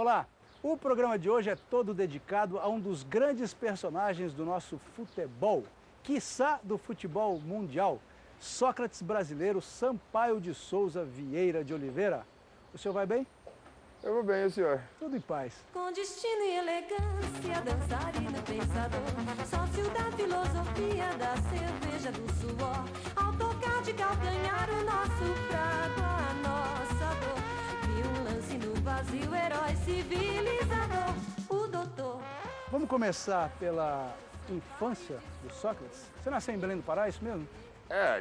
Olá, o programa de hoje é todo dedicado a um dos grandes personagens do nosso futebol, quiçá do futebol mundial, Sócrates brasileiro Sampaio de Souza Vieira de Oliveira. O senhor vai bem? Eu vou bem, e o senhor? Tudo em paz. Com destino e elegância, dançarino pensador, sócio da filosofia, da cerveja, do suor. Ao tocar de calcanhar o nosso prato, a nossa dor. Vi um lance no vazio, herói civilizador, o doutor. Vamos começar pela infância do Sócrates. Você nasceu em Belém do Pará, é isso mesmo?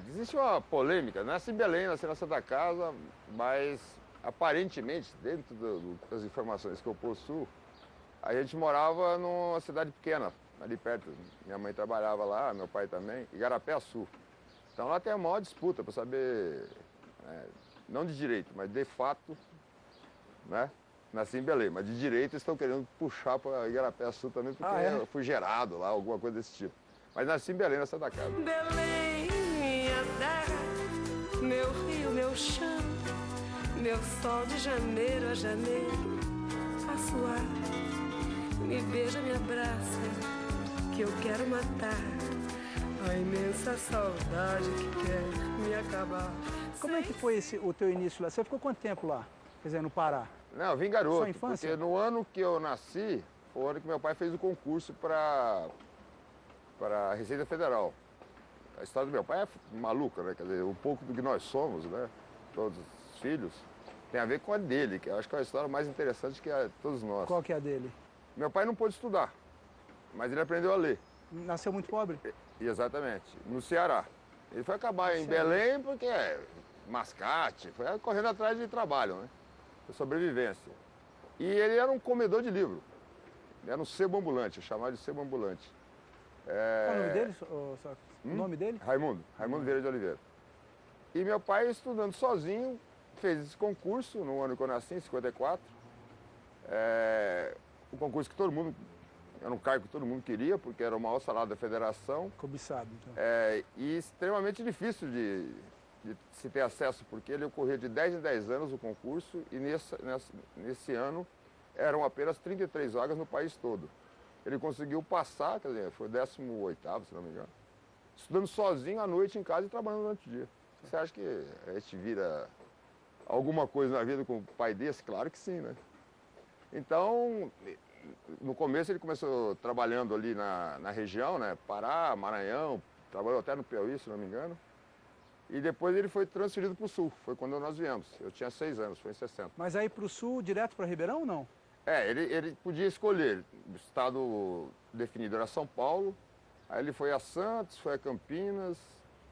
Existe uma polêmica. Nasci em Belém, nasci na Santa Casa, mas aparentemente, dentro das informações que eu possuo, a gente morava numa cidade pequena, ali perto. Minha mãe trabalhava lá, meu pai também, Igarapé-Açu. Então lá tem a maior disputa para saber, não de direito, mas de fato, né? Nasci em Belém, mas de direito estão querendo puxar para Igarapé-Açu também, porque eu fui gerado lá, alguma coisa desse tipo. Mas nasci em Belém, na Santa Casa. Belém, minha terra, meu rio, meu chão, meu sol de janeiro a janeiro, a suar, me beija, me abraça, que eu quero matar a imensa saudade que quer me acabar. Como é que foi o teu início lá? Você ficou quanto tempo lá? Quer dizer, no Pará? Não, eu vim garoto, Sua infância? porque no ano que eu nasci, foi o ano que meu pai fez o concurso para a Receita Federal. A história do meu pai é maluca, né? Quer dizer, um pouco do que nós somos, né? Todos os filhos, tem a ver com a dele, que eu acho que é a história mais interessante que é todos nós. Qual que é a dele? Meu pai não pôde estudar, mas ele aprendeu a ler. Nasceu muito pobre? Exatamente, no Ceará. Ele foi acabar em Belém porque é mascate, foi correndo atrás de trabalho, né? De sobrevivência. E ele era um comedor de livro. Ele era um sebo ambulante, chamado de sebo ambulante. Qual é o nome dele, Sócrates? O nome dele? Raimundo Vieira de Oliveira. E meu pai, estudando sozinho, fez esse concurso no ano que eu nasci, em 54. Um concurso que todo mundo, era um cargo que todo mundo queria, porque era o maior salário da federação. Cobiçado, então. E extremamente difícil de se ter acesso, porque ele ocorria de 10 em 10 anos o concurso, e nesse ano eram apenas 33 vagas no país todo. Ele conseguiu passar, quer dizer, foi 18º, se não me engano, estudando sozinho à noite em casa e trabalhando durante o dia. Você acha que a gente vira alguma coisa na vida com um pai desse? Claro que sim, né? Então, no começo ele começou trabalhando ali na região, né? Pará, Maranhão, trabalhou até no Piauí, se não me engano. E depois ele foi transferido para o Sul, foi quando nós viemos. Eu tinha 6 anos, foi em 60. Mas aí para o Sul, direto para Ribeirão ou não? Ele podia escolher. O estado definido era São Paulo, aí ele foi a Santos, foi a Campinas,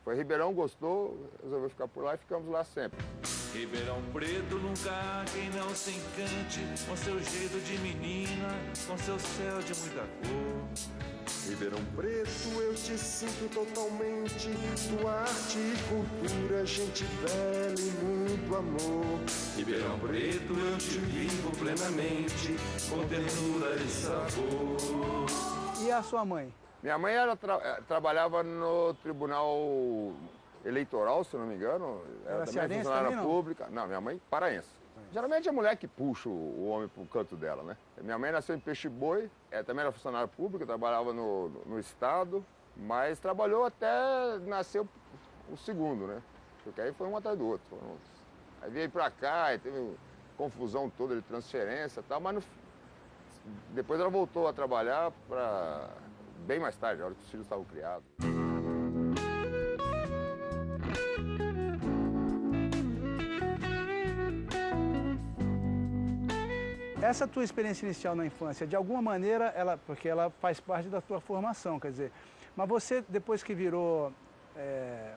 foi a Ribeirão, gostou, resolveu ficar por lá e ficamos lá sempre. Ribeirão Preto nunca há quem não se encante com seu jeito de menina, com seu céu de muita cor. Ribeirão Preto, eu te sinto totalmente, tua arte e cultura, gente bela e muito amor. Ribeirão Preto, eu te vivo plenamente, com ternura e sabor. E a sua mãe? Minha mãe trabalhava no Tribunal Eleitoral, se não me engano. Era também cearense funcionária também, não? pública. Não, minha mãe paraense. Geralmente é a mulher que puxa o homem pro canto dela, né? Minha mãe nasceu em Peixe-Boi, também era funcionária pública, trabalhava no Estado, mas trabalhou até nascer o segundo, né? Porque aí foi um atrás do outro. Aí veio pra cá, e teve confusão toda de transferência e tal, mas depois ela voltou a trabalhar bem mais tarde, na hora que os filhos estavam criados. Essa tua experiência inicial na infância, de alguma maneira, porque ela faz parte da tua formação, quer dizer, mas você, depois que virou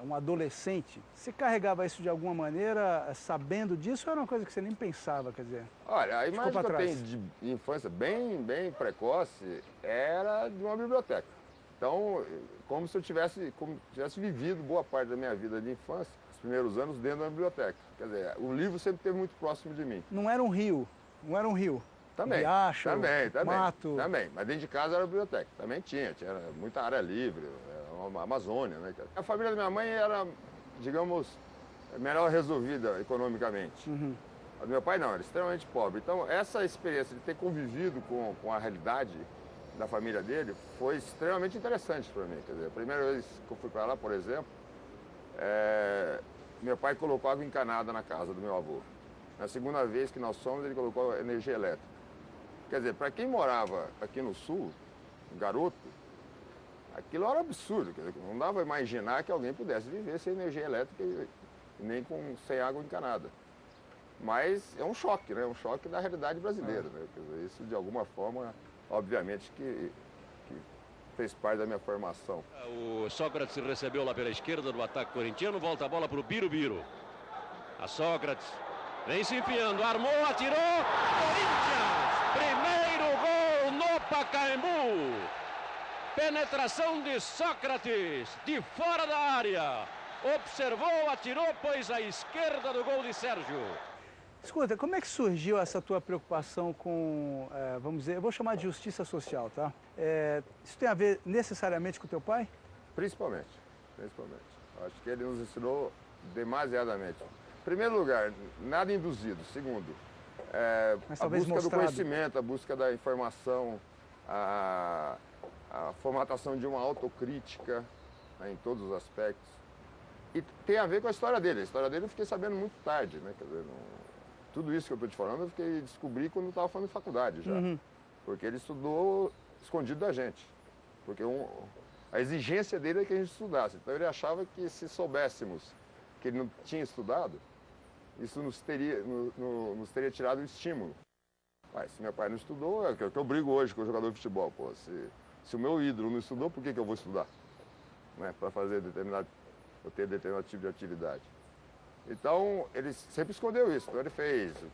um adolescente, você carregava isso de alguma maneira, sabendo disso, ou era uma coisa que você nem pensava, quer dizer? Olha, a imagem que eu trás? tenho de infância bem precoce era de uma biblioteca. Então, como se eu tivesse vivido boa parte da minha vida de infância, os primeiros anos dentro de uma biblioteca. Quer dizer, o livro sempre esteve muito próximo de mim. Não era um rio? Não era um rio? Também. Riacho, também, mato? Também, mas dentro de casa era a biblioteca. Também tinha muita área livre, era uma Amazônia, né? A família da minha mãe era, digamos, melhor resolvida economicamente. Uhum. A do meu pai não, era extremamente pobre. Então, essa experiência de ter convivido com a realidade da família dele foi extremamente interessante para mim. Quer dizer, a primeira vez que eu fui para lá, por exemplo, meu pai colocou água encanada na casa do meu avô. Na segunda vez que nós fomos, ele colocou energia elétrica. Quer dizer, para quem morava aqui no sul, garoto, aquilo era absurdo. Quer dizer, não dava para imaginar que alguém pudesse viver sem energia elétrica e nem sem água encanada. Mas é um choque, né? Um choque da realidade brasileira. Né? Quer dizer, isso, de alguma forma, obviamente, que fez parte da minha formação. O Sócrates recebeu lá pela esquerda do ataque corintiano, volta a bola para o Birubiru. A Sócrates vem se enfiando, armou, atirou, Corinthians! Primeiro gol no Pacaembu! Penetração de Sócrates, de fora da área. Observou, atirou, pôs à esquerda do gol de Sérgio. Escuta, como é que surgiu essa tua preocupação com, vamos dizer, eu vou chamar de justiça social, tá? Isso tem a ver necessariamente com o teu pai? Principalmente. Acho que ele nos ensinou demasiadamente. Em primeiro lugar, nada induzido. Segundo, a busca do conhecimento, a busca da informação, a formatação de uma autocrítica, né, em todos os aspectos. E tem a ver com a história dele. A história dele eu fiquei sabendo muito tarde, né? Quer dizer, tudo isso que eu estou te falando eu descobri quando eu estava fazendo faculdade já. Uhum. Porque ele estudou escondido da gente. Porque a exigência dele é que a gente estudasse. Então ele achava que se soubéssemos que ele não tinha estudado, isso nos teria tirado o estímulo. Mas se meu pai não estudou, é o que eu brigo hoje com o jogador de futebol. Pô, se o meu ídolo não estudou, por que eu vou estudar? Né? Para fazer eu ter determinado tipo de atividade. Então, ele sempre escondeu isso. Então, ele fez o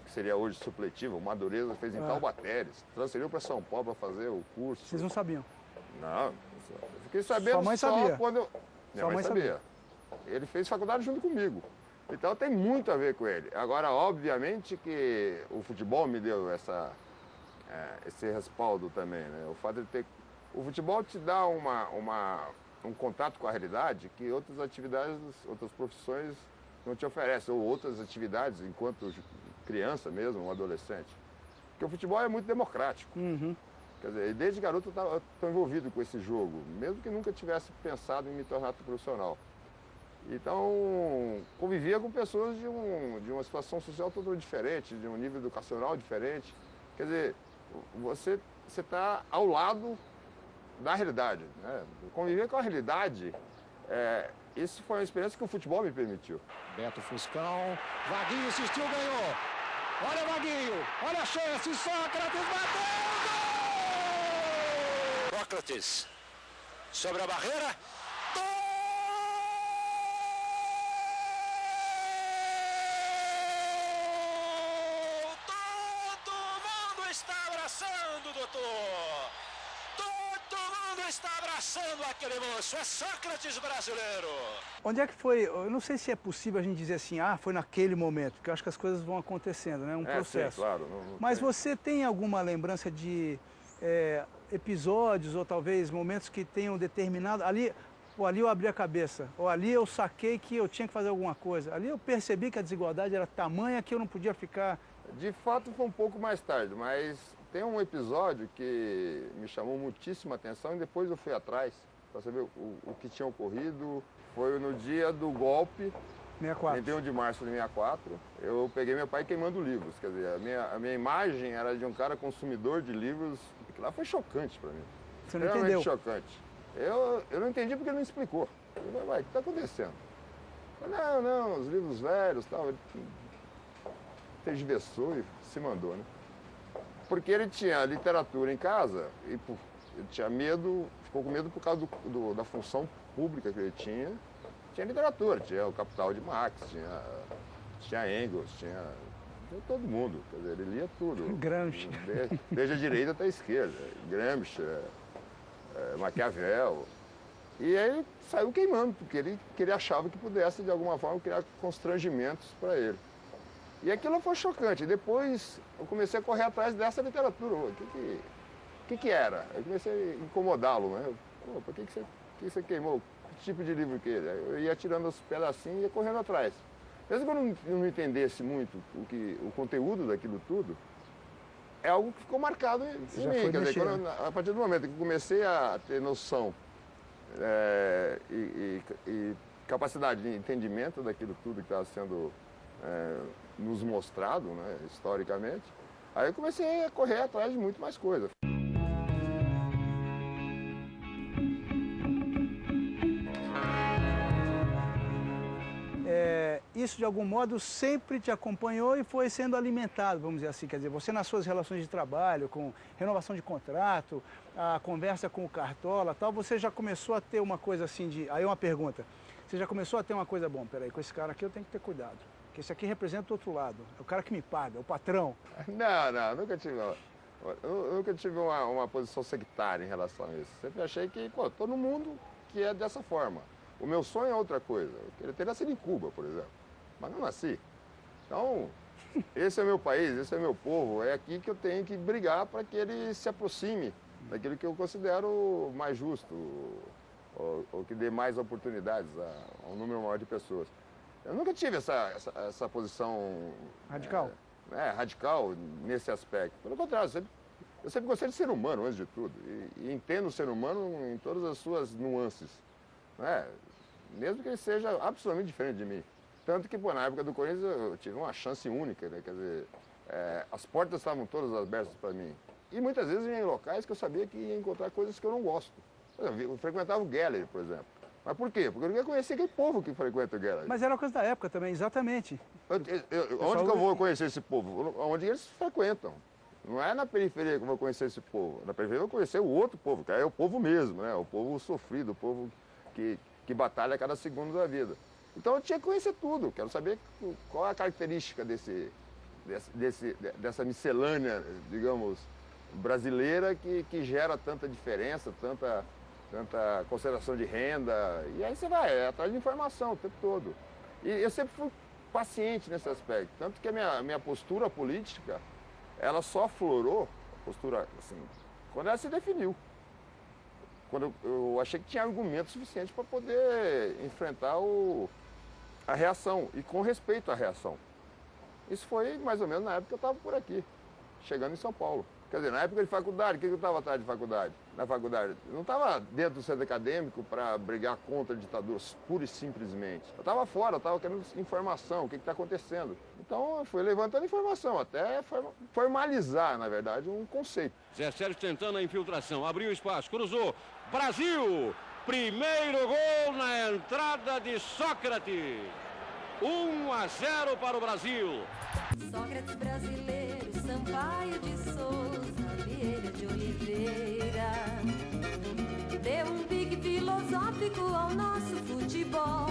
que seria hoje supletivo, o Madureza, fez em Taubaté, transferiu para São Paulo para fazer o curso. Vocês não sabiam? Não, eu fiquei sabendo Sua mãe sabia. Quando eu... Minha mãe sabia. Ele fez faculdade junto comigo. Então, tem muito a ver com ele. Agora, obviamente que o futebol me deu esse respaldo também, né? O fato de ter... O futebol te dá um contato com a realidade que outras atividades, outras profissões não te oferecem, ou outras atividades enquanto criança mesmo, um adolescente. Porque o futebol é muito democrático. Uhum. Quer dizer, desde garoto eu estou envolvido com esse jogo, mesmo que nunca tivesse pensado em me tornar profissional. Então, convivia com pessoas de uma situação social totalmente diferente, de um nível educacional diferente. Quer dizer, você está ao lado da realidade, né? Conviver com a realidade, isso foi uma experiência que o futebol me permitiu. Beto Fuscão, Vaguinho insistiu, ganhou. Olha Vaguinho, olha a chance, Sócrates bateu, gol! Sócrates, sobre a barreira, gol! Todo mundo está abraçando, doutor! Está abraçando aquele moço, é Sócrates brasileiro. Onde é que foi, eu não sei se é possível a gente dizer assim, foi naquele momento, porque eu acho que as coisas vão acontecendo, né? Um processo. Sim, claro. Mas você tem alguma lembrança de episódios ou talvez momentos que tenham determinado, ali eu abri a cabeça, ou ali eu saquei que eu tinha que fazer alguma coisa, ali eu percebi que a desigualdade era tamanha que eu não podia ficar... De fato foi um pouco mais tarde, mas... Tem um episódio que me chamou muitíssima atenção e depois eu fui atrás para saber o que tinha ocorrido. Foi no dia do golpe, 64. 31 de março de 64. Eu peguei meu pai queimando livros. Quer dizer, a minha imagem era de um cara consumidor de livros. Aquilo lá foi chocante para mim. Você não entendeu? Chocante. Eu não entendi porque ele não explicou. Eu falei, vai, o que está acontecendo? Eu falei, não, os livros velhos, tal. Ele tergiversou e se mandou, né? Porque ele tinha literatura em casa e ele tinha medo, ficou com medo por causa da função pública que ele tinha. Tinha literatura, tinha o Capital de Marx, tinha Engels, tinha todo mundo. Quer dizer, ele lia tudo. Gramsci. Desde a direita até a esquerda. Gramsci, Maquiavel. E aí ele saiu queimando, porque ele achava que pudesse, de alguma forma, criar constrangimentos para ele. E aquilo foi chocante. Depois eu comecei a correr atrás dessa literatura. O que era? Eu comecei a incomodá-lo, né? Por que você queimou? Que tipo de livro que ele? Eu ia tirando os pedacinhos e ia correndo atrás. mesmo que eu não entendesse muito o conteúdo daquilo tudo, é algo que ficou marcado em mim. Quer dizer, a partir do momento que eu comecei a ter noção e capacidade de entendimento daquilo tudo que estava sendo nos mostrado, né, historicamente, aí eu comecei a correr atrás de muito mais coisa. Isso, de algum modo, sempre te acompanhou e foi sendo alimentado, vamos dizer assim. Quer dizer, você nas suas relações de trabalho, com renovação de contrato, a conversa com o Cartola, tal, você já começou a ter uma coisa assim de... Aí uma pergunta, você já começou a ter uma coisa, bom, peraí, com esse cara aqui eu tenho que ter cuidado, porque esse aqui representa o outro lado, é o cara que me paga, é o patrão. Não, nunca tive uma posição sectária em relação a isso. Sempre achei que, pô, tô no mundo que é dessa forma. O meu sonho é outra coisa. Eu queria ter nascido em Cuba, por exemplo. Mas não nasci. Então, esse é o meu país, esse é o meu povo. É aqui que eu tenho que brigar para que ele se aproxime daquilo que eu considero mais justo, ou que dê mais oportunidades a um número maior de pessoas. Eu nunca tive essa posição... Radical? Radical nesse aspecto. Pelo contrário, eu sempre gostei de ser humano, antes de tudo. E entendo o ser humano em todas as suas nuances. Mesmo que ele seja absolutamente diferente de mim. Tanto que, na época do Corinthians, eu tive uma chance única, né? Quer dizer, as portas estavam todas abertas para mim. E muitas vezes em locais que eu sabia que ia encontrar coisas que eu não gosto. Eu frequentava o Gallery, por exemplo. Mas por quê? Porque eu queria conhecer aquele povo que frequenta o Gallery. Mas era uma coisa da época também, exatamente. Onde que eu vou conhecer esse povo? Onde eles frequentam. Não é na periferia que eu vou conhecer esse povo. Na periferia eu vou conhecer o outro povo, que é o povo mesmo, né? O povo sofrido, o povo que batalha a cada segundo da vida. Então eu tinha que conhecer tudo, quero saber qual é a característica dessa miscelânea, digamos, brasileira que gera tanta diferença, tanta concentração de renda. E aí você vai atrás de informação o tempo todo. E eu sempre fui paciente nesse aspecto, tanto que a minha postura política, ela só aflorou, postura assim, quando ela se definiu. Quando eu achei que tinha argumento suficiente para poder enfrentar a reação, e com respeito à reação. Isso foi mais ou menos na época que eu estava por aqui, chegando em São Paulo. Quer dizer, na época de faculdade, o que eu estava atrás de faculdade? Na faculdade, eu não estava dentro do centro acadêmico para brigar contra a ditadura, pura e simplesmente. Eu estava fora, eu estava querendo informação, o que está acontecendo. Então, eu fui levantando informação, até formalizar, na verdade, um conceito. Zé Sérgio tentando a infiltração, abriu espaço, cruzou, Brasil! Primeiro gol na entrada de Sócrates. 1-0 para o Brasil. Sócrates brasileiro, Sampaio de Souza, Vieira de Oliveira. Deu um pique filosófico ao nosso futebol.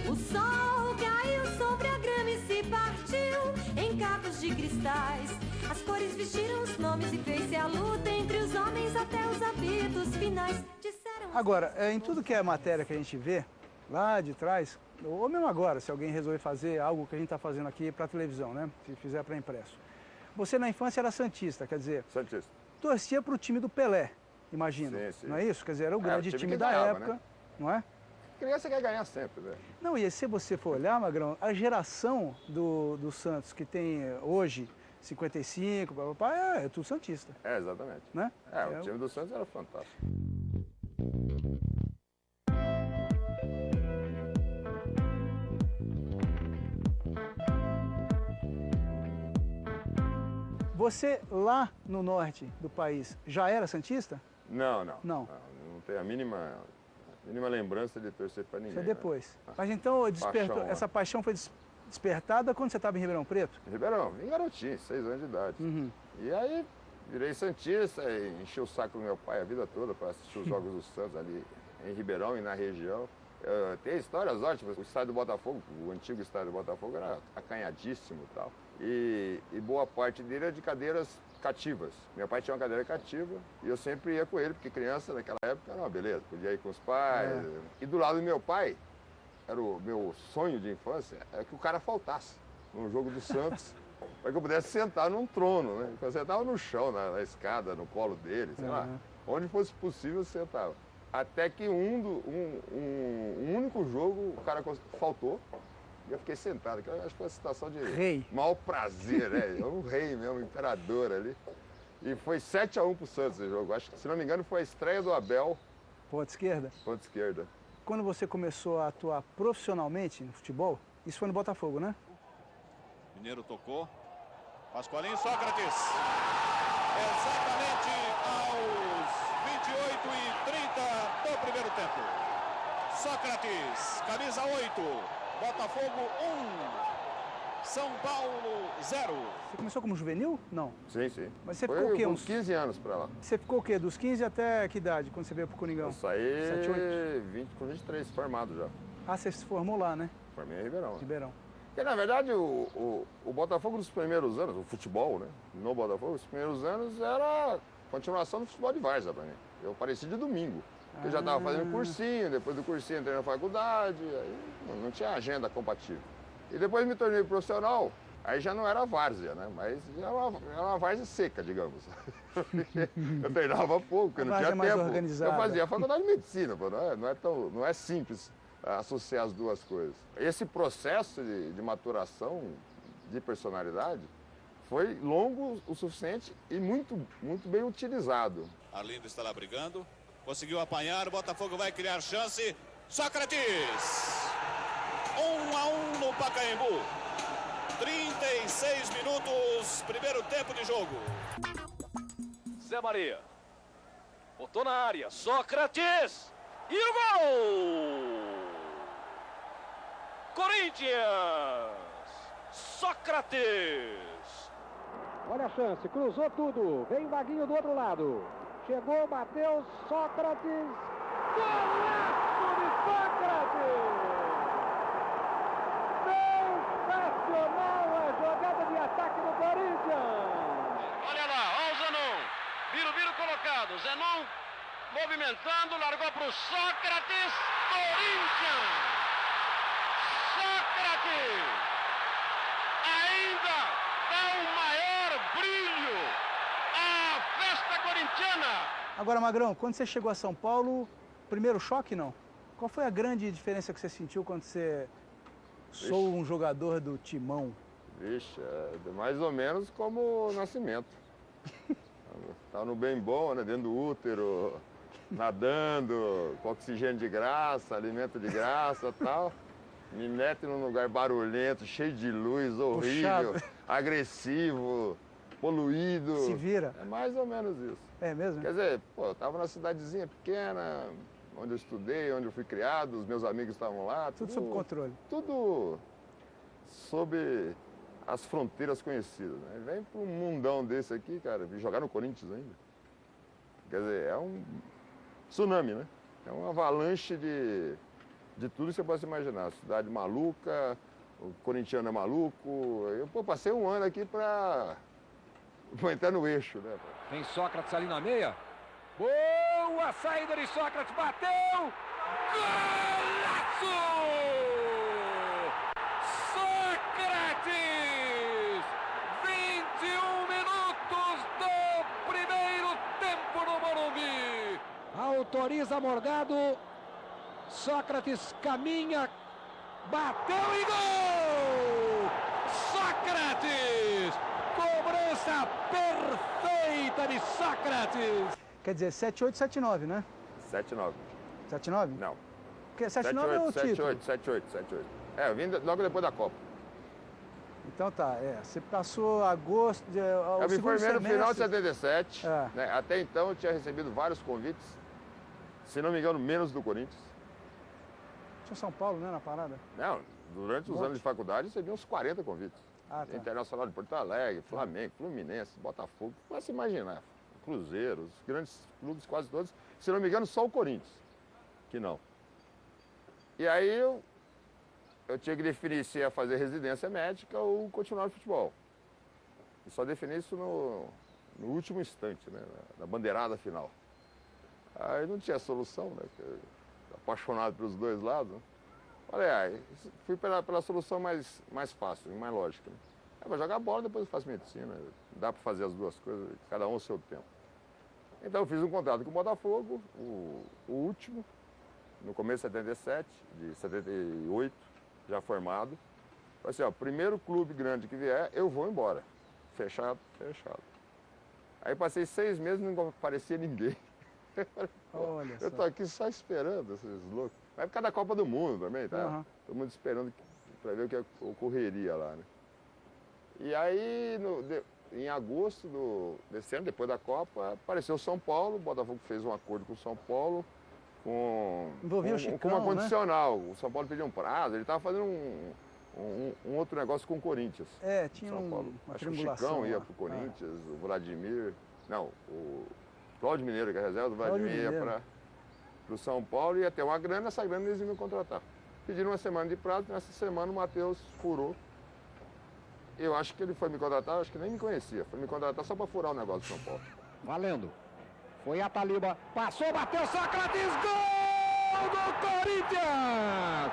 O sol caiu sobre a grama e se partiu em cacos de cristais. As cores vestiram os nomes e fez-se a luta entre os homens até os apitos finais. Agora, em tudo que é matéria que a gente vê, lá de trás, ou mesmo agora, se alguém resolver fazer algo que a gente está fazendo aqui para televisão, né? Se fizer para impresso. Você na infância era santista, quer dizer... Santista. Torcia para o time do Pelé, imagino. Sim. Não é isso? Quer dizer, era o grande time da ganhava, época, né? não é? Criança quer ganhar sempre, né? Não, e se você for olhar, Magrão, a geração do Santos que tem hoje, 55, é tudo santista. Exatamente. Né? O time do Santos era fantástico. Você, lá no norte do país, já era santista? Não. Não. Não tenho a mínima lembrança de torcer para ninguém. Isso é depois. Né? Mas então despertou, essa paixão foi despertada quando você estava em Ribeirão Preto? Em Ribeirão, em garotinho, 6 anos de idade. Uhum. E aí virei santista, enchi o saco do meu pai a vida toda para assistir os jogos do Santos ali em Ribeirão e na região. Tem histórias ótimas. O estádio do Botafogo, o antigo estádio do Botafogo, era acanhadíssimo e tal. E boa parte dele era de cadeiras cativas. Meu pai tinha uma cadeira cativa e eu sempre ia com ele, porque criança naquela época era uma beleza, podia ir com os pais. E do lado do meu pai, era o meu sonho de infância, era que o cara faltasse no jogo do Santos, para que eu pudesse sentar num trono, né? Eu sentava no chão, na escada, no colo dele, sei lá, onde fosse possível eu sentava. Até que um único jogo o cara faltou E eu fiquei sentado, que eu acho que foi uma situação de Rei. maior prazer, né? É um rei mesmo, um imperador ali. E foi 7-1 pro Santos esse jogo. Acho que, se não me engano, foi a estreia do Abel, Ponta esquerda. ponta esquerda. Quando você começou a atuar profissionalmente no futebol, isso foi no Botafogo, né? Mineiro tocou. Pascoalinho, Sócrates. Exatamente aos 28:30 do primeiro tempo. Sócrates, camisa 8. Botafogo 1. São Paulo 0. Você começou como juvenil? Não. Sim, sim. Mas você foi ficou o quê? uns 15 anos pra lá. Você ficou o quê? Dos 15 até que idade, quando você veio pro Coringão? Eu saí 7, 8? com 23, formado já. Ah, você se formou lá, né? Formei em Ribeirão. Ribeirão. Porque, na verdade, o Botafogo nos primeiros anos, o futebol, né? No Botafogo, os primeiros anos era continuação do futebol de várzea pra mim. Eu apareci de domingo. Eu já estava fazendo cursinho, depois do cursinho entrei na faculdade, aí não tinha agenda compatível. E depois me tornei profissional, aí já não era várzea, né? Mas já era uma várzea seca, digamos. Eu treinava pouco, porque não tinha mais tempo. organizada. Eu fazia a faculdade de medicina, pô, não é simples associar as duas coisas. Esse processo de maturação de personalidade foi longo o suficiente e muito bem utilizado. Arlindo está lá brigando. Conseguiu apanhar. O Botafogo vai criar chance. Sócrates. 1-1 no Pacaembu. 36 minutos, primeiro tempo de jogo. Zé Maria. Botou na área. Sócrates. E o gol! Corinthians! Sócrates! Olha a chance, cruzou tudo. Vem o Vaguinho do outro lado. Chegou, bateu, Sócrates. Golaço de Sócrates! Sensacional a jogada de ataque do Corinthians! Olha lá, olha o Zenon. Viro colocado. Zenon movimentando, largou para o Sócrates. Corinthians! Sócrates! Ainda dá um maior brilho à festa corintiana. Agora, Magrão, quando você chegou a São Paulo, primeiro choque, não? Qual foi a grande diferença que você sentiu quando você sou um jogador do Timão? Vixe, é mais ou menos como o Nascimento. Tá no bem bom, né? Dentro do útero, nadando, com oxigênio de graça, alimento de graça e tal. Me mete num lugar barulhento, cheio de luz, horrível, Puxado. agressivo, poluído. Se vira. É mais ou menos isso. É mesmo? Quer dizer, pô, eu tava numa cidadezinha pequena, onde eu estudei, onde eu fui criado, os meus amigos estavam lá. Tudo sob controle. Tudo sob as fronteiras conhecidas, né? Vem para um mundão desse aqui, cara, e jogar no Corinthians ainda. Quer dizer, é um tsunami, né? É uma avalanche de tudo que você possa imaginar. Cidade maluca, o corintiano é maluco. Eu passei um ano aqui para entrar no eixo, né? Tem Sócrates ali na meia. Boa saída de Sócrates, bateu! Golaço! Sócrates! 21 minutos do primeiro tempo no Morumbi. Autoriza Morgado. Sócrates caminha, bateu e gol! Sócrates! Cobrança perfeita de Sócrates! Quer dizer, 7-8, 7-9, né? 7-9. 7-9? Não. Porque 7-9 é o título. 7-8. É, eu vim logo depois da Copa. Então tá, você passou agosto... Eu me formei no final de 77. É. Né? Até então eu tinha recebido vários convites, se não me engano, menos do Corinthians. Tinha São Paulo, né, na parada? Não, durante os anos de faculdade recebi uns 40 convites. Ah, tá. Internacional de Porto Alegre, Flamengo, Fluminense, Botafogo, pode se imaginar. Cruzeiro, os grandes clubes quase todos. Se não me engano, só o Corinthians, que não. E aí eu tinha que definir se ia fazer residência médica ou continuar no futebol. E só defini isso no último instante, né, na bandeirada final. Aí não tinha solução, né? Apaixonado pelos dois lados. Né? Falei, fui pela solução mais fácil, mais lógica. Né? Vou jogar bola, depois eu faço medicina. Dá para fazer as duas coisas, cada um ao seu tempo. Então eu fiz um contrato com o Botafogo, o último, no começo de 77, de 78, já formado. Falei assim, ó, primeiro clube grande que vier, eu vou embora. Fechado, fechado. Aí passei 6 meses e não aparecia ninguém. Olha eu tô aqui só esperando esses loucos. Vai por causa da Copa do Mundo também, tá? Uhum. Todo mundo esperando para ver o que ocorreria lá, né? E aí, em agosto desse ano, depois da Copa, apareceu o São Paulo, o Botafogo fez um acordo com o São Paulo, com uma condicional. Né? O São Paulo pediu um prazo, ele estava fazendo um outro negócio com o Corinthians. É, tinha São Paulo. Uma Acho que o Chicão ia para o Corinthians, o Vladimir... Não, o Cláudio Mineiro, que é a reserva do Vladimir, ia para o São Paulo, ia ter uma grana, essa grana eles iam me contratar. Pediram uma semana de prazo, nessa semana o Matheus furou. Eu acho que ele foi me contratar, acho que nem me conhecia. Foi me contratar só para furar o negócio do São Paulo. Valendo. Foi a Taliba, passou, bateu, Sócrates, gol do Corinthians!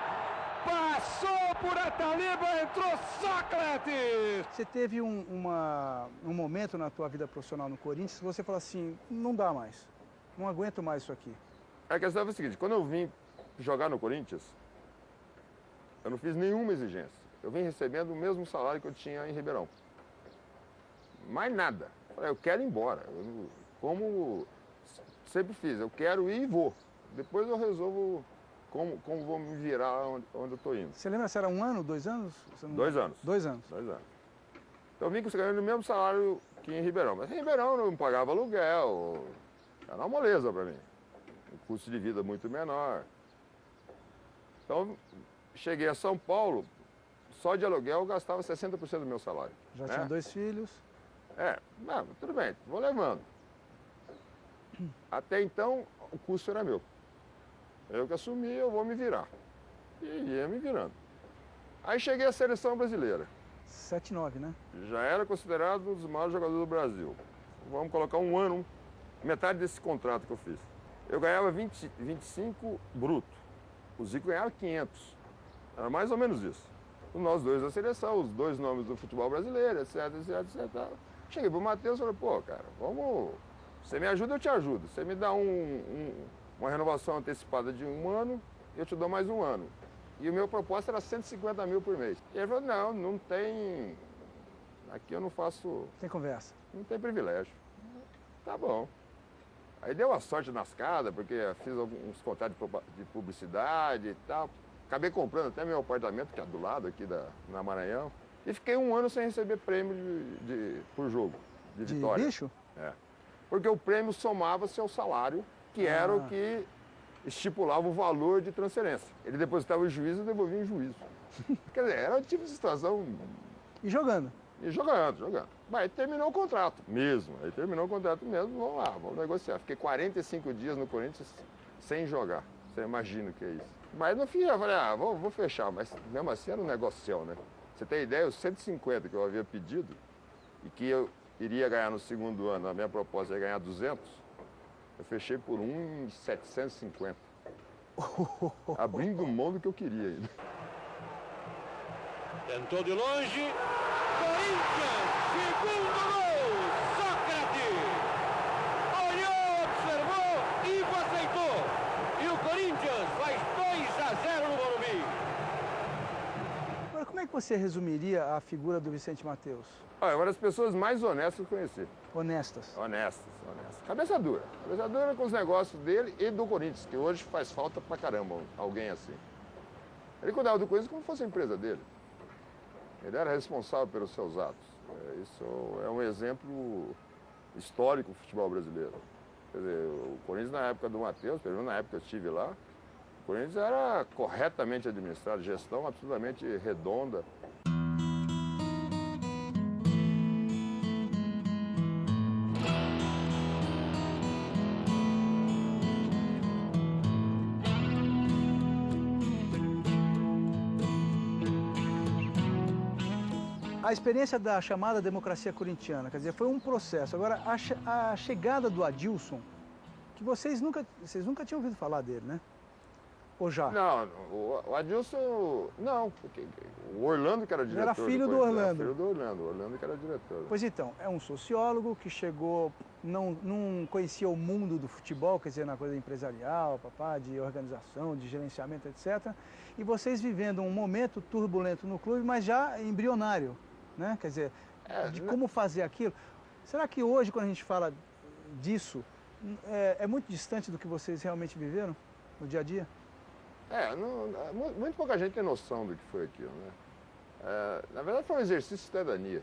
Passou por Ataliba, entrou Sócrates! Você teve um momento na tua vida profissional no Corinthians que você falou assim, não dá mais, não aguento mais isso aqui. A questão foi a seguinte, quando eu vim jogar no Corinthians, eu não fiz nenhuma exigência. Eu vim recebendo o mesmo salário que eu tinha em Ribeirão. Mais nada. Eu quero ir embora. Como sempre fiz, eu quero ir e vou. Depois eu resolvo como vou me virar onde eu estou indo. Você lembra se era 1 ano, 2 anos? 2 anos. 2 anos. 2 anos. Então eu vim ganhando o mesmo salário que em Ribeirão. Mas em Ribeirão eu não pagava aluguel. Era uma moleza para mim. Um custo de vida muito menor. Então cheguei a São Paulo, só de aluguel eu gastava 60% do meu salário. Já tinha 2 filhos? Não, tudo bem, vou levando. Até então, o custo era meu. Eu que assumi, eu vou me virar. E ia me virando. Aí cheguei à seleção brasileira. 7-9, né? Já era considerado um dos maiores jogadores do Brasil. Vamos colocar 1 ano, metade desse contrato que eu fiz. Eu ganhava 25 bruto. O Zico ganhava 500. Era mais ou menos isso. Nós dois da seleção, os 2 nomes do futebol brasileiro, etc, etc, etc. Cheguei pro Matheus e falei, pô, cara, vamos... Você me ajuda, eu te ajudo. Você me dá uma renovação antecipada de 1 ano, eu te dou mais 1 ano. E o meu proposta era 150 mil por mês. E ele falou, não tem... Aqui eu não faço... Tem conversa. Não tem privilégio. Tá bom. Aí deu uma sorte nas casas, porque fiz alguns contratos de publicidade e tal. Acabei comprando até meu apartamento, que é do lado aqui na Maranhão. E fiquei 1 ano sem receber prêmio por jogo, de vitória. De bicho? É. Porque o prêmio somava seu salário, que era o que estipulava o valor de transferência. Ele depositava o juízo e devolvia em juízo. Quer dizer, era o tipo de situação... E jogando? E jogando. Mas aí terminou o contrato mesmo. Vamos lá, vamos negociar. Fiquei 45 dias no Corinthians sem jogar. Você imagina o que é isso. Mas no fim eu falei, vou fechar. Mas mesmo assim era um negocião, né? Você tem ideia, os 150 que eu havia pedido e que eu iria ganhar no 2º ano, a minha proposta ia ganhar 200, eu fechei por 1,750. Abrindo mão do que eu queria ainda. Tentou de longe. Corinthians, 2º gol. Sócrates. Olhou, observou e aceitou. E o Corinthians faz 2-0 no Morumbi. Agora, como é que você resumiria a figura do Vicente Matheus? É uma das pessoas mais honestas que eu conheci. Honestas? Honestas. Cabeça dura com os negócios dele e do Corinthians, que hoje faz falta pra caramba alguém assim. Ele cuidava do Corinthians como se fosse a empresa dele. Ele era responsável pelos seus atos. Isso é um exemplo histórico do futebol brasileiro. Quer dizer, o Corinthians na época do Matheus, pelo menos na época que eu estive lá, o Corinthians era corretamente administrado, gestão absolutamente redonda. A experiência da chamada democracia corintiana, quer dizer, foi um processo. Agora, a chegada do Adilson, que vocês nunca tinham ouvido falar dele, né? Ou já? Não, o Adilson, não, porque o Orlando que era diretor. Era filho do Orlando. Filho do Orlando que era diretor. Pois então, é um sociólogo que chegou não conhecia o mundo do futebol, quer dizer, na coisa empresarial, de organização, de gerenciamento, etc. E vocês vivendo um momento turbulento no clube, mas já embrionário, né? Quer dizer, de como fazer aquilo. Será que hoje, quando a gente fala disso, é muito distante do que vocês realmente viveram no dia a dia? Muito pouca gente tem noção do que foi aquilo, né? Na verdade, foi um exercício de cidadania.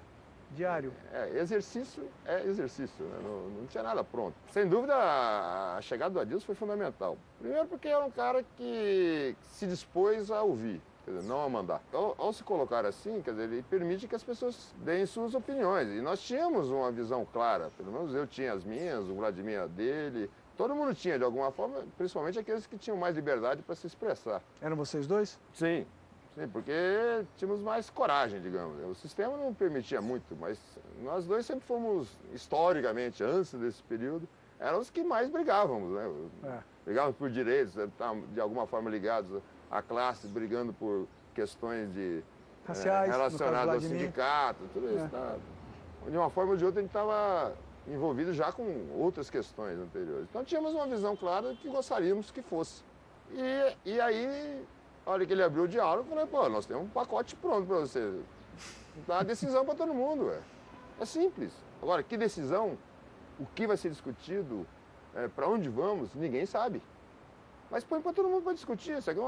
Diário. Exercício é exercício, né? Não tinha nada pronto. Sem dúvida, a chegada do Adilson foi fundamental. Primeiro porque era um cara que se dispôs a ouvir, quer dizer, não a mandar. Ao se colocar assim, quer dizer, ele permite que as pessoas deem suas opiniões. E nós tínhamos uma visão clara, pelo menos eu tinha as minhas, o Vladimir a dele. Todo mundo tinha, de alguma forma, principalmente aqueles que tinham mais liberdade para se expressar. Eram vocês dois? Sim. Sim, porque tínhamos mais coragem, digamos. O sistema não permitia muito, mas nós dois sempre fomos, historicamente, antes desse período, éramos os que mais brigávamos, né? Brigávamos por direitos, de alguma forma ligados à classe, brigando por questões raciais, relacionadas ao sindicato, tudo isso. De uma forma ou de outra, a gente estava envolvido já com outras questões anteriores. Então tínhamos uma visão clara que gostaríamos que fosse. E aí, a hora que ele abriu o diálogo, eu falei, pô, nós temos um pacote pronto para você. Dá a decisão para todo mundo, É simples. Agora, que decisão, o que vai ser discutido, para onde vamos, ninguém sabe. Mas põe para todo mundo para discutir. Isso aqui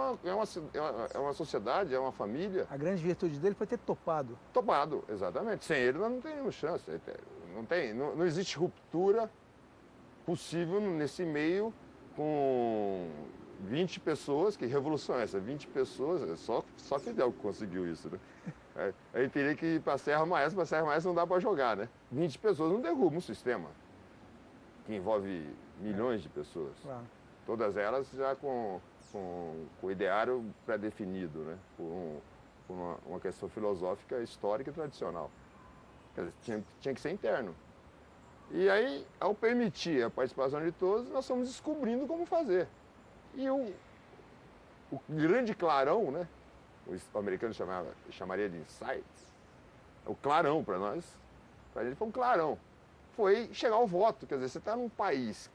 é uma sociedade, é uma família. A grande virtude dele foi ter topado. Topado, exatamente. Sem ele nós não teríamos chance. Não existe ruptura possível nesse meio com 20 pessoas, que revolução é essa? 20 pessoas, só Fidel que conseguiu isso, né? Aí teria que ir para a Serra Maestra não dá para jogar, né? 20 pessoas não derrubam um sistema que envolve milhões de pessoas. Claro. Todas elas já com o ideário pré-definido, né? Por uma questão filosófica, histórica e tradicional. Quer dizer, tinha que ser interno. E aí, ao permitir a participação de todos, nós fomos descobrindo como fazer. E o grande clarão, né? O americano chamaria de insights. O clarão para nós, para a gente foi um clarão. Foi chegar ao voto. Quer dizer, você está num país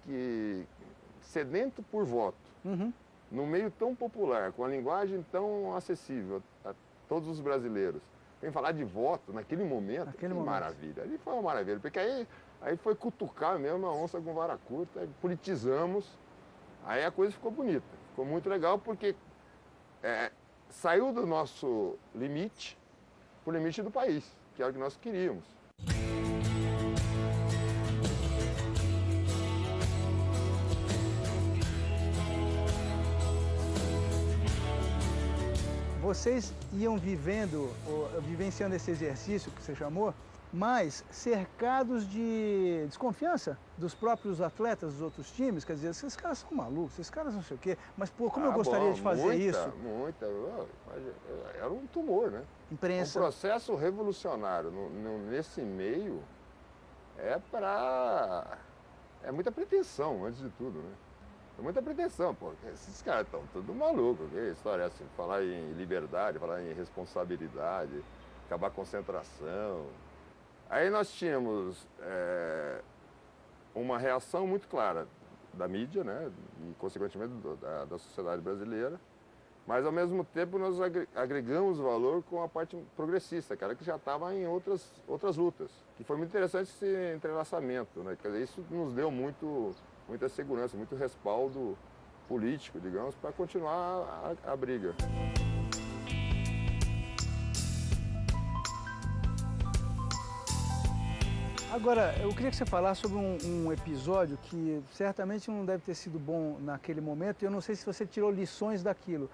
sedento por voto, num meio tão popular, com a linguagem tão acessível a todos os brasileiros. Vem falar de voto naquele momento, maravilha. Ali foi uma maravilha, porque aí foi cutucar mesmo a onça com vara curta, aí politizamos. Aí a coisa ficou bonita, ficou muito legal porque saiu do nosso limite para o limite do país, que era o que nós queríamos. Vocês iam vivenciando esse exercício que você chamou, mas cercados de desconfiança dos próprios atletas dos outros times, quer dizer, esses caras são malucos, esses caras não sei o quê, mas pô, como eu gostaria de fazer isso? Era um tumor, né? Imprensa. Um processo revolucionário nesse meio é muita pretensão, antes de tudo, né? É muita pretensão, pô, esses caras estão tudo malucos, que história é assim, falar em liberdade, falar em responsabilidade, acabar a concentração. Aí nós tínhamos uma reação muito clara da mídia, né, e consequentemente da sociedade brasileira, mas ao mesmo tempo nós agregamos valor com a parte progressista, cara, que já estava em outras lutas, que foi muito interessante esse entrelaçamento, né, quer dizer, isso nos deu muita segurança, muito respaldo político, digamos, para continuar a briga. Agora, eu queria que você falasse sobre um episódio que certamente não deve ter sido bom naquele momento, e eu não sei se você tirou lições daquilo.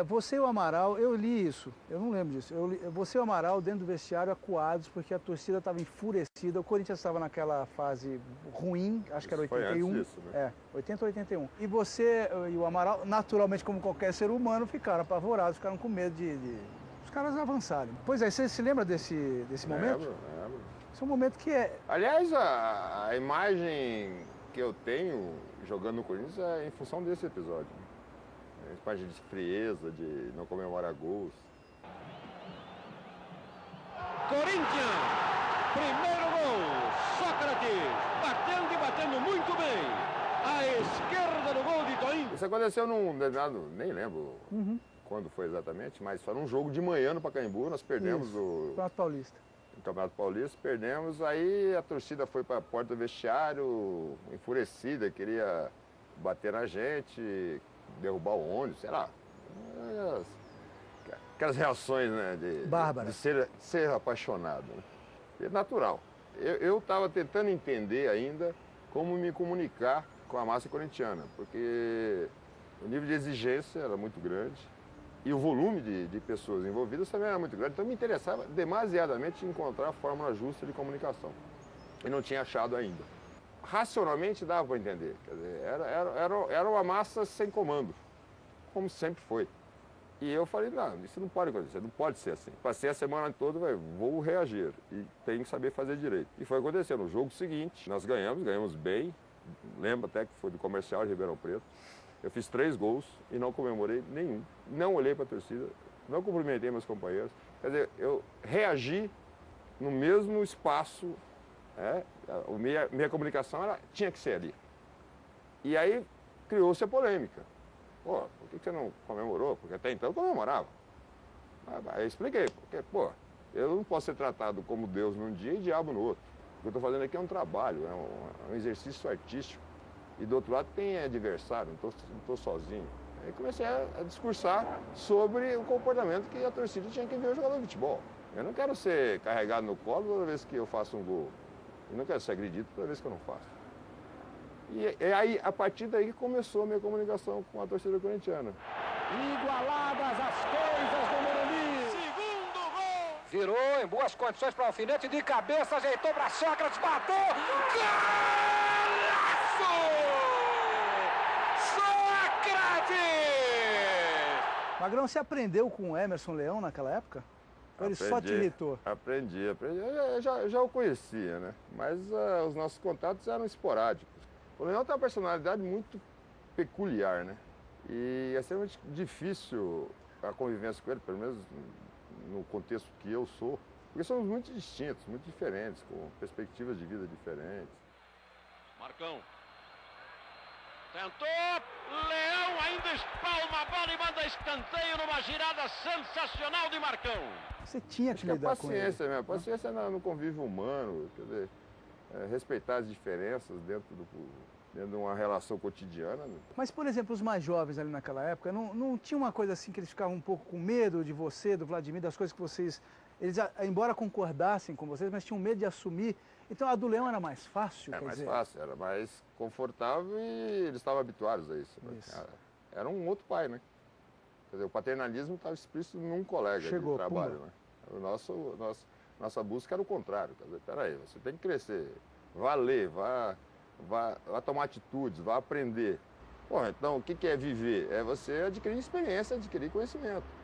Você e o Amaral, eu li isso, eu não lembro disso, você e o Amaral dentro do vestiário acuados porque a torcida estava enfurecida, o Corinthians estava naquela fase ruim, acho que era 81, foi antes disso, né? 80 ou 81. E você e o Amaral, naturalmente como qualquer ser humano, ficaram apavorados, ficaram com medo de os caras avançarem. Pois é, você se lembra desse momento? Lembro. Esse é um momento que Aliás, a imagem que eu tenho jogando no Corinthians é em função desse episódio. Imagem de frieza, de não comemorar gols. Corinthians, primeiro gol, Sócrates, Isso aconteceu num determinado, nem lembro quando foi exatamente, mas foi num jogo de manhã no Pacaembu, nós perdemos o Campeonato Paulista. Campeonato Paulista, perdemos, aí a torcida foi para a porta do vestiário, enfurecida, queria bater na gente, derrubar o ônibus, sei lá. Aquelas reações, né, Bárbara. de ser apaixonado. Né? É natural. Eu estava tentando entender ainda como me comunicar com a massa corintiana, porque o nível de exigência era muito grande e o volume de pessoas envolvidas também era muito grande. Então me interessava demasiadamente encontrar a fórmula justa de comunicação. E não tinha achado ainda. Racionalmente dava para entender. Quer dizer, era uma massa sem comando, como sempre foi. E eu falei, não, isso não pode acontecer, não pode ser assim. Passei a semana toda, vou reagir e tenho que saber fazer direito. E foi acontecendo. No jogo seguinte, nós ganhamos bem. Lembro até que foi do Comercial de Ribeirão Preto. Eu fiz 3 gols e não comemorei nenhum. Não olhei para a torcida, não cumprimentei meus companheiros. Quer dizer, eu reagi no mesmo espaço. Minha comunicação tinha que ser ali. E aí criou-se a polêmica. Pô, por que você não comemorou? Porque até então eu comemorava. Aí eu expliquei, porque, pô, eu não posso ser tratado como Deus num dia e diabo no outro. O que eu estou fazendo aqui é um trabalho, é um exercício artístico. E do outro lado tem adversário, não estou sozinho. Aí comecei a discursar sobre o comportamento que a torcida tinha que ver o jogador de futebol. Eu não quero ser carregado no colo toda vez que eu faço um gol. Eu não quero ser agredido toda vez que eu não faço. E aí, a partir daí, começou a minha comunicação com a torcida corintiana. Igualadas as coisas do Morumbi. Segundo gol! Virou em boas condições para o alfinete de cabeça, ajeitou para Sócrates, bateu. Golaço! Sócrates! Magrão, você aprendeu com o Emerson Leão naquela época? Ou ele só te irritou? Aprendi. Eu já o conhecia, né? Mas os nossos contatos eram esporádicos. O Leão tem uma personalidade muito peculiar, né? E é extremamente difícil a convivência com ele, pelo menos no contexto que eu sou, porque somos muito distintos, muito diferentes, com perspectivas de vida diferentes. Marcão. Tentou, Leão ainda espalma a bola e manda escanteio numa girada sensacional de Marcão. Você tinha que Acho que lidar com ele. Paciência mesmo, paciência no convívio humano, quer dizer, respeitar as diferenças dentro de uma relação cotidiana. Mas, por exemplo, os mais jovens ali naquela época, não tinha uma coisa assim que eles ficavam um pouco com medo de você, do Vladimir, das coisas que vocês... Eles, embora concordassem com vocês, mas tinham medo de assumir. Então a do Leão era mais fácil? Era mais fácil, era mais confortável e eles estavam habituados a isso. Era um outro pai, né? Quer dizer, o paternalismo estava explícito num colega de trabalho, né? Nossa busca era o contrário. Quer dizer, peraí, você tem que crescer, vá ler, vá tomar atitudes, vá aprender. Bom, então o que é viver? É você adquirir experiência, adquirir conhecimento.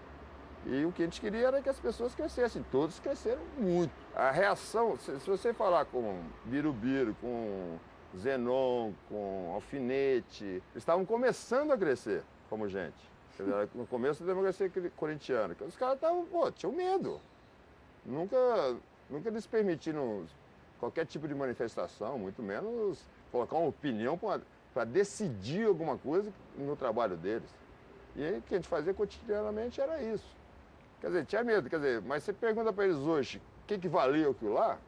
E o que a gente queria era que as pessoas crescessem, todos cresceram muito. A reação, se você falar com Birubiru, com Zenon, com Alfinete, eles estavam começando a crescer como gente. Quer dizer, no começo da democracia corintiana, os caras tinham medo. Nunca eles permitiram qualquer tipo de manifestação, muito menos colocar uma opinião para decidir alguma coisa no trabalho deles. E aí, o que a gente fazia cotidianamente era isso. Quer dizer, tinha medo, mas você pergunta para eles hoje o que valia aquilo lá,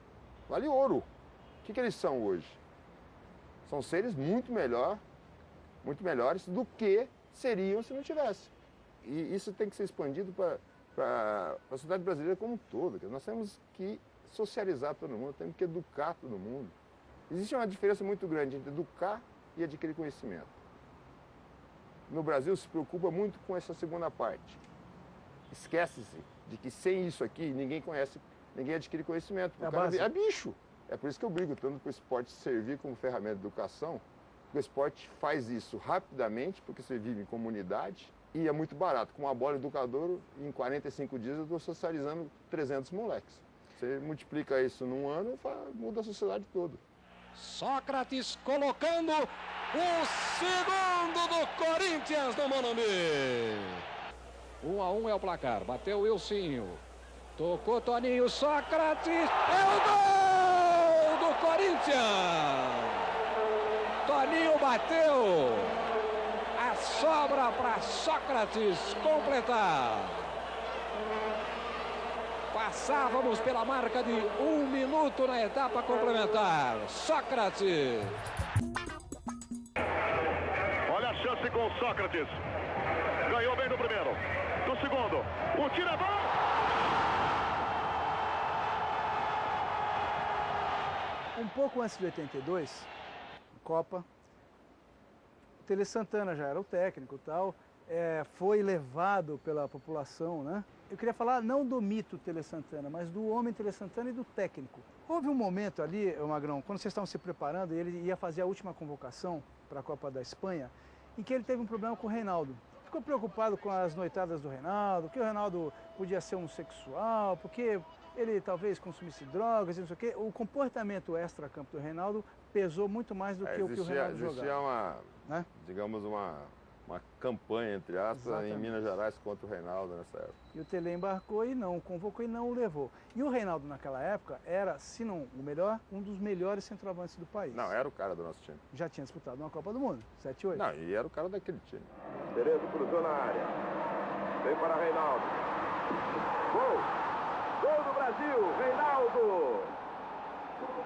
vale ouro. O que eles são hoje? São seres muito melhores do que seriam se não tivesse. E isso tem que ser expandido para a sociedade brasileira como um todo. Nós temos que socializar todo mundo, temos que educar todo mundo. Existe uma diferença muito grande entre educar e adquirir conhecimento. No Brasil se preocupa muito com essa segunda parte. Esquece-se de que sem isso aqui ninguém adquire conhecimento. É bicho. É por isso que eu brigo tanto para o esporte servir como ferramenta de educação. Porque o esporte faz isso rapidamente, porque você vive em comunidade e é muito barato. Com uma bola educadora, em 45 dias eu estou socializando 300 moleques. Você multiplica isso num ano, muda a sociedade toda. Sócrates colocando o segundo do Corinthians no Morumbi. 1-1 é o placar. Bateu o Wilsinho. Tocou Toninho. Sócrates. É o gol do Corinthians. Toninho bateu. A sobra para Sócrates completar. Passávamos pela marca de 1 minuto na etapa complementar. Sócrates. Olha a chance com o Sócrates. Ganhou bem no primeiro. No segundo. O tiro é bom. Um pouco antes de 82, Copa, o Tele Santana já era o técnico e tal, foi levado pela população, né? Eu queria falar não do mito Tele Santana, mas do homem Tele Santana e do técnico. Houve um momento ali, Magrão, quando vocês estavam se preparando e ele ia fazer a última convocação para a Copa da Espanha, em que ele teve um problema com o Reinaldo. Ficou preocupado com as noitadas do Reinaldo, que o Reinaldo podia ser homossexual, porque ele talvez consumisse drogas e não sei o quê. O comportamento extra-campo do Reinaldo pesou muito mais do que o que o Reinaldo jogava. Existia uma, digamos, uma campanha, entre aspas, em Minas Gerais contra o Reinaldo nessa época. E o Tele embarcou e não, convocou e não o levou. E o Reinaldo naquela época era, se não o melhor, um dos melhores centroavantes do país. Não, era o cara do nosso time. Já tinha disputado uma Copa do Mundo, 7 8. Não, e era o cara daquele time. Cerezo cruzou na área. Vem para Reinaldo. Gol! Gol do Brasil, Reinaldo!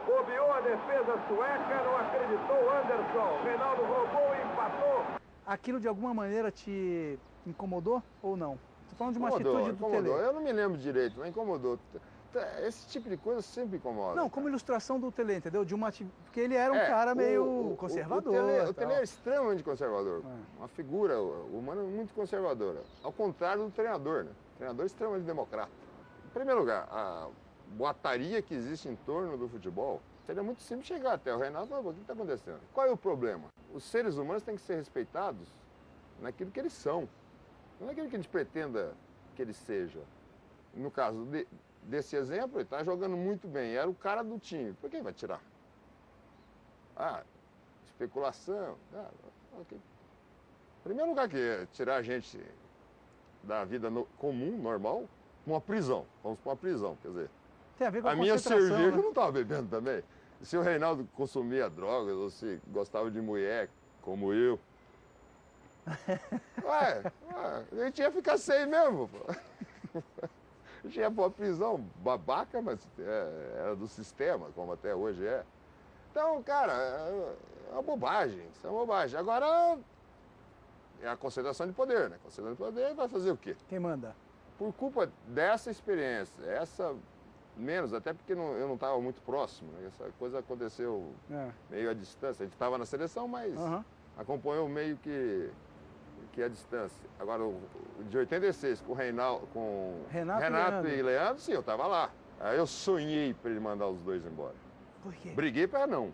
Bobeou a defesa sueca, não acreditou Anderson. Reinaldo roubou e empatou. Aquilo de alguma maneira te incomodou ou não? Estou falando de uma Incomodou, atitude do Tele. Eu não me lembro direito, mas incomodou. Esse tipo de coisa sempre incomoda. Não, como ilustração do Tele, entendeu? Porque ele era um cara meio conservador. O Tele é extremamente conservador. Uma figura humana muito conservadora. Ao contrário do treinador, né? O treinador é extremamente democrata. Em primeiro lugar, a boataria que existe em torno do futebol, seria muito simples chegar até o Reinaldo e falar, o que está acontecendo? Qual é o problema? Os seres humanos têm que ser respeitados naquilo que eles são, não naquilo que a gente pretenda que eles sejam. No caso desse exemplo, ele está jogando muito bem, era o cara do time, por que vai tirar? Especulação. Okay. Em primeiro lugar, que é tirar a gente da vida comum, normal, uma prisão. Vamos para uma prisão, quer dizer. Tem a ver com a minha cerveja eu não estava bebendo também. Se o Reinaldo consumia drogas ou se gostava de mulher, como eu, a gente ia ficar sem mesmo. Pô. A gente ia para uma prisão babaca, mas era do sistema, como até hoje é. Então, cara, é uma bobagem, isso é uma bobagem. Agora, é a concentração de poder, né? Concentração de poder vai fazer o quê? Quem manda? Por culpa dessa experiência, menos, até porque eu não estava muito próximo, né? Essa coisa aconteceu meio à distância. A gente estava na seleção, mas acompanhou meio que a distância. Agora, de 86, com o Reinaldo, com Renato e Leandro, sim, eu estava lá. Aí eu sonhei para ele mandar os dois embora. Por quê? Briguei para não,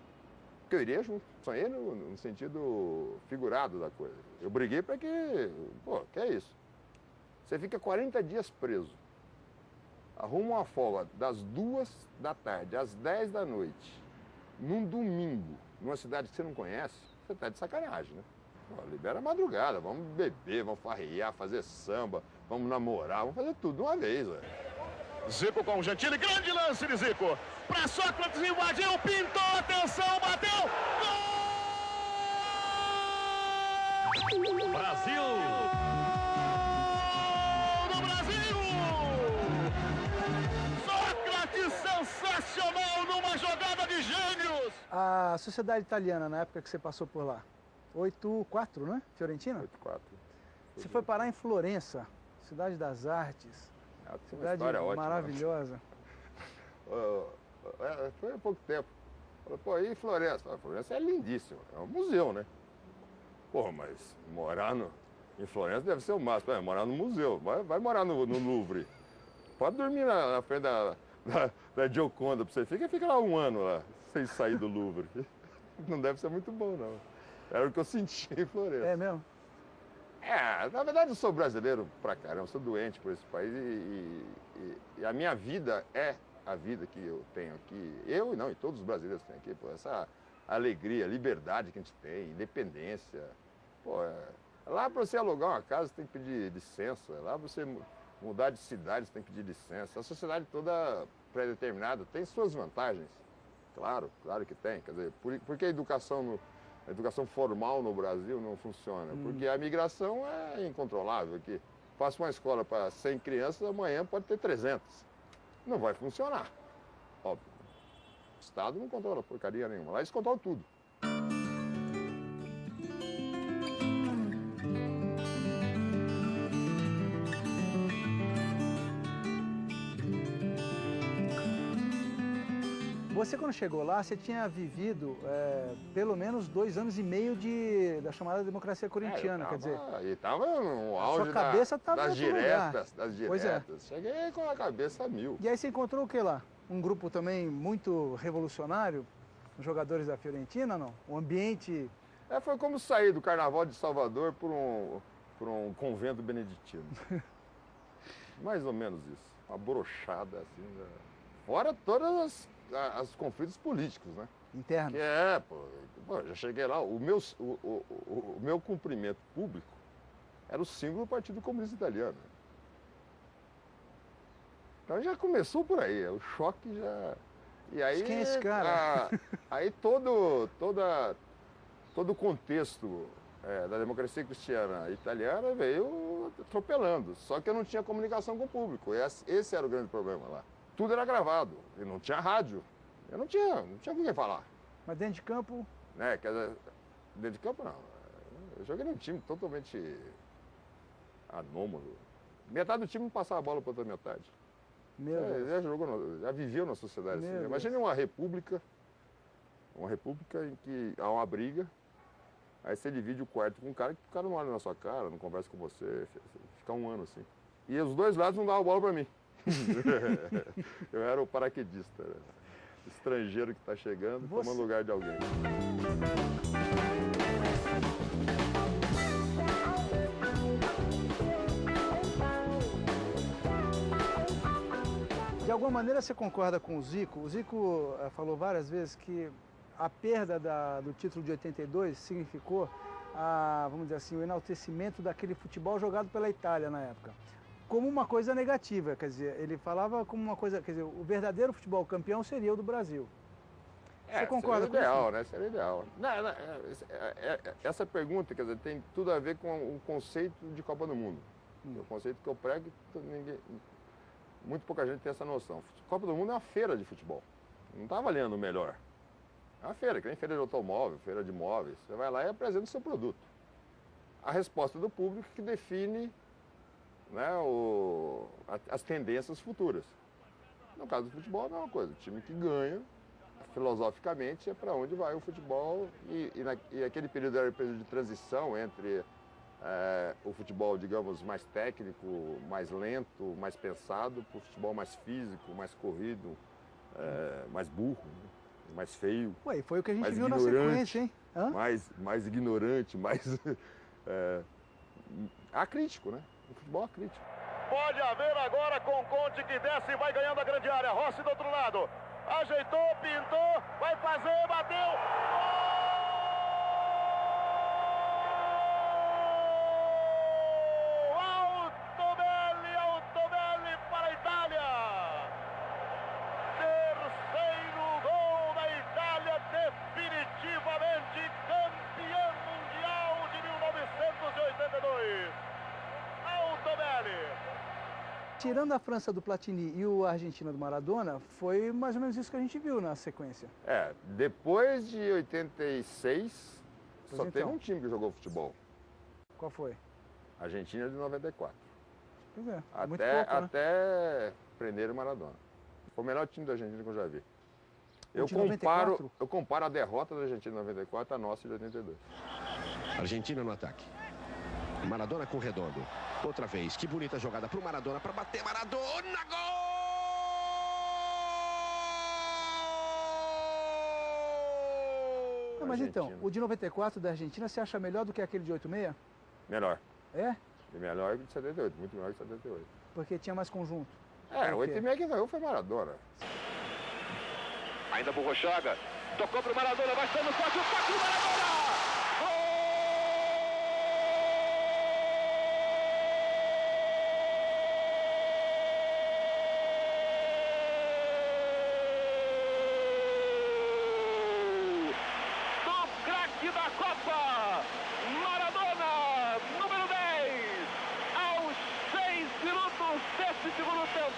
porque eu iria junto. Sonhei no sentido figurado da coisa. Eu briguei para que é isso? Você fica 40 dias preso. Arruma uma folga das 2 da tarde às 10 da noite, num domingo, numa cidade que você não conhece, você está de sacanagem, né? Libera a madrugada, vamos beber, vamos farrear, fazer samba, vamos namorar, vamos fazer tudo de uma vez, velho. Zico com o Gentili, grande lance de Zico. Para Sócrates, invadiu, pintou, atenção, bateu. Gol! Brasil! Sensacional numa jogada de gênios! A sociedade italiana, na época que você passou por lá, 8-4, né? Fiorentina? 8-4. Você foi parar em Florença, cidade das artes, cidade maravilhosa. Foi há pouco tempo. Pô, e Florença? Florença é lindíssimo, é um museu, né? Pô, mas morar em Florença deve ser o máximo. Morar no museu, vai morar no Louvre. Pode dormir na frente da Gioconda, você fica lá um ano lá, sem sair do Louvre. Não deve ser muito bom, não. Era o que eu senti em Florença. É mesmo? Na verdade eu sou brasileiro pra caramba, sou doente por esse país e a minha vida é a vida que eu tenho aqui. Eu e todos os brasileiros têm aqui, pô, essa alegria, liberdade que a gente tem, independência. Pô, lá pra você alugar uma casa você tem que pedir licença, lá pra você mudar de cidade, você tem que pedir licença. A sociedade toda pré-determinada tem suas vantagens. Claro que tem. Quer dizer, porque a educação a educação formal no Brasil não funciona, porque a migração é incontrolável aqui. Faço uma escola para 100 crianças, amanhã pode ter 300. Não vai funcionar, óbvio. O Estado não controla porcaria nenhuma, lá eles controlam tudo. Você, quando chegou lá, você tinha vivido pelo menos 2 anos e meio da chamada democracia corintiana, quer dizer... E estava no auge das diretas. Pois é. Cheguei com a cabeça a mil. E aí você encontrou o que lá? Um grupo também muito revolucionário? Os jogadores da Fiorentina, não? O ambiente... Foi como sair do Carnaval de Salvador por um convento beneditino. Mais ou menos isso. Uma brochada assim. Fora todas os conflitos políticos, né? Internos. Que já cheguei lá, o meu cumprimento público era o símbolo do Partido Comunista Italiano. Então já começou por aí, o choque já... E aí, quem é esse cara? Aí todo o contexto da democracia cristiana italiana veio atropelando, só que eu não tinha comunicação com o público, esse era o grande problema lá. Tudo era gravado, e não tinha rádio. Eu não tinha com quem falar. Mas dentro de campo? Quer dizer, dentro de campo não. Eu joguei num time totalmente anômalo. Metade do time não passava a bola para outra metade. Meu Deus. Já viveu na sociedade assim. Imagina uma república em que há uma briga, aí você divide o quarto com um cara que o cara não olha na sua cara, não conversa com você, fica um ano assim. E os dois lados não davam bola para mim. Eu era o paraquedista, estrangeiro que está chegando, tomando lugar de alguém. De alguma maneira você concorda com o Zico? O Zico falou várias vezes que a perda do título de 82 significou, vamos dizer assim, o enaltecimento daquele futebol jogado pela Itália na época. Como uma coisa negativa, quer dizer, ele falava como uma coisa, quer dizer, o verdadeiro futebol campeão seria o do Brasil. Você concorda com isso? Né? Seria ideal. Essa pergunta, quer dizer, tem tudo a ver com o conceito de Copa do Mundo. O conceito que eu prego, muito pouca gente tem essa noção. Copa do Mundo é uma feira de futebol. Não está valendo o melhor. É uma feira, que nem feira de automóvel, feira de móveis. Você vai lá e apresenta o seu produto. A resposta do público que define, né, as tendências futuras. No caso do futebol, é a mesma coisa. O time que ganha, filosoficamente, é para onde vai o futebol. E aquele período era o período de transição entre o futebol, digamos, mais técnico, mais lento, mais pensado, para o futebol mais físico, mais corrido, mais burro, né, mais feio. Ué, foi o que a gente viu na sequência, hein? Mais ignorante, mais acrítico, né? O futebol acrítico. Pode haver agora com Conte que desce e vai ganhando a grande área. Rossi do outro lado. Ajeitou, pintou, vai fazer, bateu. Altobelli para a Itália. Terceiro gol da Itália, definitivamente campeão mundial de 1982. Altobelli. Tirando a França do Platini e a Argentina do Maradona, foi mais ou menos isso que a gente viu na sequência. Depois de 86, só teve um time que jogou futebol. Qual foi? Argentina de 94. Pois é, até prender o Maradona. Foi o melhor time da Argentina que eu já vi. Eu comparo a derrota da Argentina de 94 à nossa de 82. Argentina no ataque. Maradona com Redondo. Outra vez, que bonita jogada pro Maradona, para bater Maradona, gol! Não, mas então, o de 94 da Argentina, você acha melhor do que aquele de 86? Melhor. É? E melhor que de 78, muito melhor que 78. Porque tinha mais conjunto. O 86 que ganhou foi Maradona. Ainda pro Rochaga. Tocou pro Maradona, vai sendo forte, o toque do Maradona! Da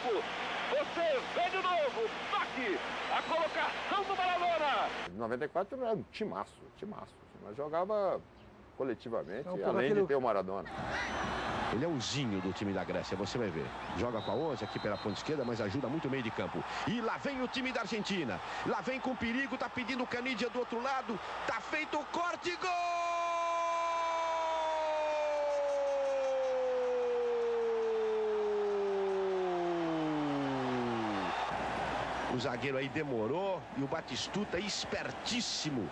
campo. Você vê de novo. Toque. A colocação do Maradona. Em 94 era um timaço. Mas jogava coletivamente, Então, além de ter o Maradona. Ele é o Zinho do time da Grécia, você vai ver. Joga com a 11 aqui pela ponta esquerda, mas ajuda muito o meio de campo. E lá vem o time da Argentina. Lá vem com perigo, tá pedindo o Canidia do outro lado. Tá feito o corte, gol! O zagueiro aí demorou e o Batistuta espertíssimo.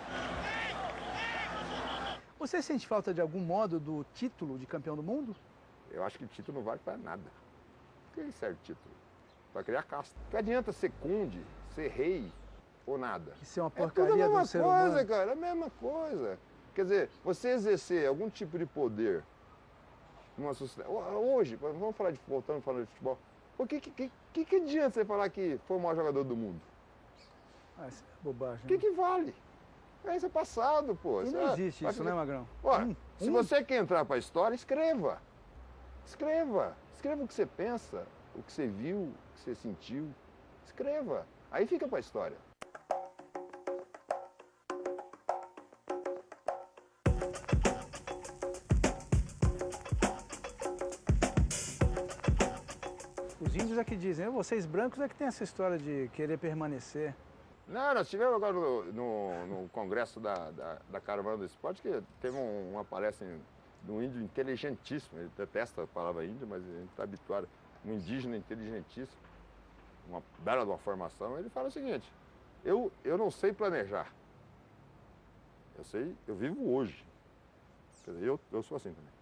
Você sente falta de algum modo do título de campeão do mundo? Eu acho que o título não vale para nada. Por que serve o título? Para criar casta. Que adianta ser conde, ser rei ou nada? Isso é uma porcaria do ser humano. É a mesma coisa, cara, é a mesma coisa. Quer dizer, você exercer algum tipo de poder numa sociedade... Hoje, vamos falar voltando a falar de futebol. O que adianta você falar que foi o maior jogador do mundo? Ah, isso é bobagem. O que vale? Isso é passado, pô. E não existe isso, né, Magrão? Olha, se você quer entrar para a história, escreva. Escreva. Escreva o que você pensa, o que você viu, o que você sentiu. Escreva. Aí fica para a história. Os índios é que dizem, vocês brancos é que tem essa história de querer permanecer. Não, nós tivemos agora no congresso da Caravana do Esporte, que teve uma palestra de um índio inteligentíssimo. Ele detesta a palavra índio, mas a gente está habituado. Um indígena inteligentíssimo, uma bela de uma formação. Ele fala o seguinte, eu não sei planejar. Eu vivo hoje. Quer dizer, eu sou assim também.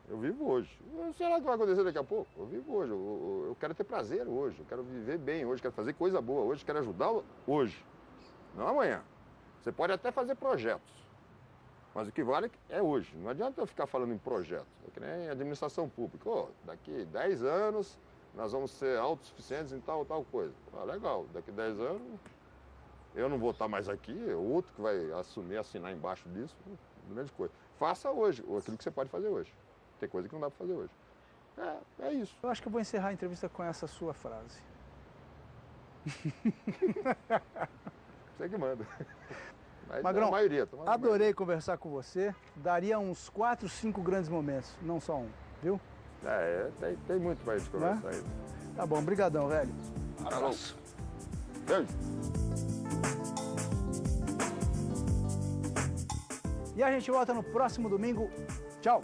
Eu vivo hoje. Sei lá o que vai acontecer daqui a pouco. Eu vivo hoje. Eu quero ter prazer hoje. Eu quero viver bem hoje. Quero fazer coisa boa hoje. Quero ajudar hoje. Não amanhã. Você pode até fazer projetos. Mas o que vale é hoje. Não adianta eu ficar falando em projetos. É que nem administração pública. Daqui 10 anos nós vamos ser autossuficientes em tal coisa. Legal. Daqui 10 anos eu não vou estar mais aqui. É outro que vai assinar embaixo disso. Mesma coisa. Faça hoje aquilo que você pode fazer hoje. Tem coisa que não dá para fazer hoje. É isso. Eu acho que eu vou encerrar a entrevista com essa sua frase. Você que manda. Mas Magrão, a maioria. Adorei conversar com você. Daria uns 4, 5 grandes momentos, não só um, viu? Tem muito para gente conversar aí. Tá bom, brigadão, velho. Abraço. Beijo. E a gente volta no próximo domingo. Tchau.